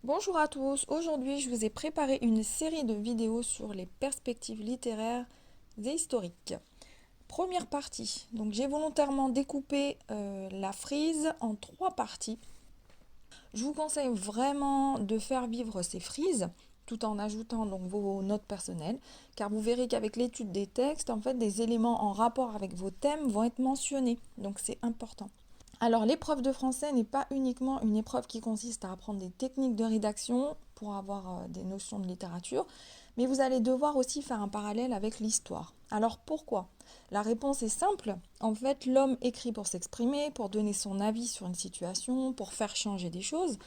Bonjour à tous, aujourd'hui je vous ai préparé une série de vidéos sur les perspectives littéraires et historiques. Première partie, donc j'ai volontairement découpé la frise en trois parties. Je vous conseille vraiment de faire vivre ces frises tout en ajoutant donc vos notes personnelles, car vous verrez qu'avec l'étude des textes, en fait, des éléments en rapport avec vos thèmes vont être mentionnés, donc c'est important. Alors, l'épreuve de français n'est pas uniquement une épreuve qui consiste à apprendre des techniques de rédaction pour avoir des notions de littérature, mais vous allez devoir aussi faire un parallèle avec l'histoire. Alors pourquoi? La réponse est simple. En fait, l'homme écrit pour s'exprimer, pour donner son avis sur une situation, pour faire changer des choses.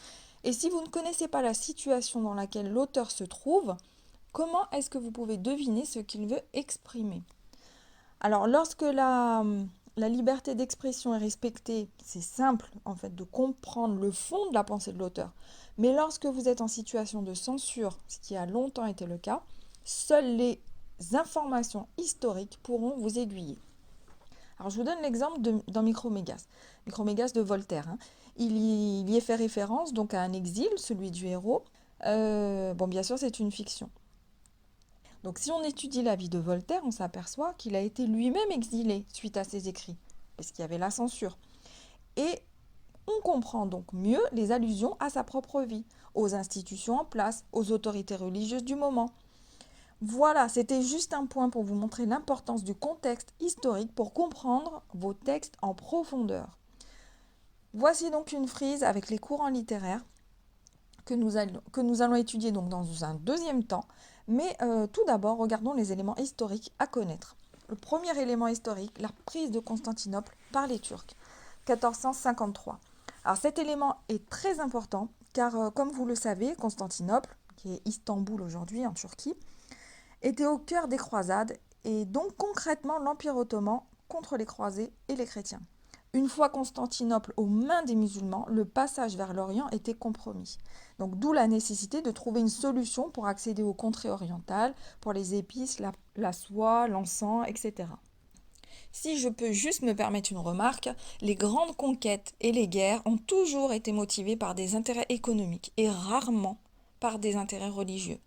Et si vous ne connaissez pas la situation dans laquelle l'auteur se trouve, comment est-ce que vous pouvez deviner ce qu'il veut exprimer? Alors, lorsque la liberté d'expression est respectée, c'est simple en fait de comprendre le fond de la pensée de l'auteur. Mais lorsque vous êtes en situation de censure, ce qui a longtemps été le cas, seules les informations historiques pourront vous aiguiller. Alors, je vous donne l'exemple dans Micromégas. Micromégas de Voltaire, hein. Il y est fait référence donc à un exil, celui du héros. Bon, bien sûr, c'est une fiction. Donc si on étudie la vie de Voltaire, on s'aperçoit qu'il a été lui-même exilé suite à ses écrits, parce qu'il y avait la censure. Et on comprend donc mieux les allusions à sa propre vie, aux institutions en place, aux autorités religieuses du moment. Voilà, c'était juste un point pour vous montrer l'importance du contexte historique pour comprendre vos textes en profondeur. Voici donc une frise avec les courants littéraires que nous allons étudier donc dans un deuxième temps. Mais tout d'abord, regardons les éléments historiques à connaître. Le premier élément historique, la prise de Constantinople par les Turcs, 1453. Alors cet élément est très important car, comme vous le savez, Constantinople, qui est Istanbul aujourd'hui en Turquie, était au cœur des croisades et donc concrètement l'Empire ottoman contre les croisés et les chrétiens. Une fois Constantinople aux mains des musulmans, le passage vers l'Orient était compromis. Donc d'où la nécessité de trouver une solution pour accéder aux contrées orientales, pour les épices, la soie, l'encens, etc. Si je peux juste me permettre une remarque, les grandes conquêtes et les guerres ont toujours été motivées par des intérêts économiques et rarement par des intérêts religieux.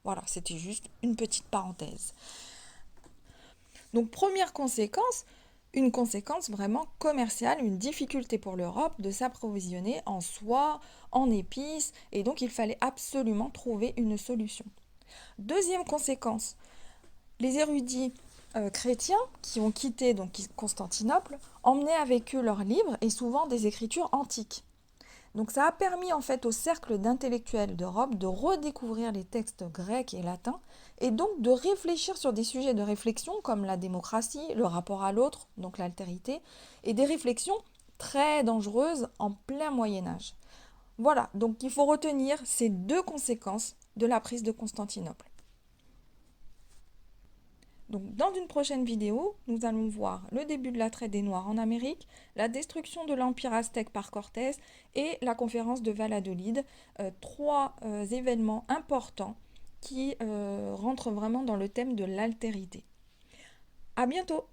Voilà, c'était juste une petite parenthèse. Donc première conséquence, une conséquence vraiment commerciale, une difficulté pour l'Europe de s'approvisionner en soie, en épices, et donc il fallait absolument trouver une solution. Deuxième conséquence, les érudits chrétiens qui ont quitté donc Constantinople emmenaient avec eux leurs livres et souvent des écritures antiques. Donc ça a permis en fait au cercle d'intellectuels d'Europe de redécouvrir les textes grecs et latins et donc de réfléchir sur des sujets de réflexion comme la démocratie, le rapport à l'autre, donc l'altérité, et des réflexions très dangereuses en plein Moyen Âge. Voilà, donc il faut retenir ces deux conséquences de la prise de Constantinople. Donc, dans une prochaine vidéo, nous allons voir le début de la traite des Noirs en Amérique, la destruction de l'Empire aztèque par Cortés et la conférence de Valladolid, trois événements importants qui rentrent vraiment dans le thème de l'altérité. À bientôt!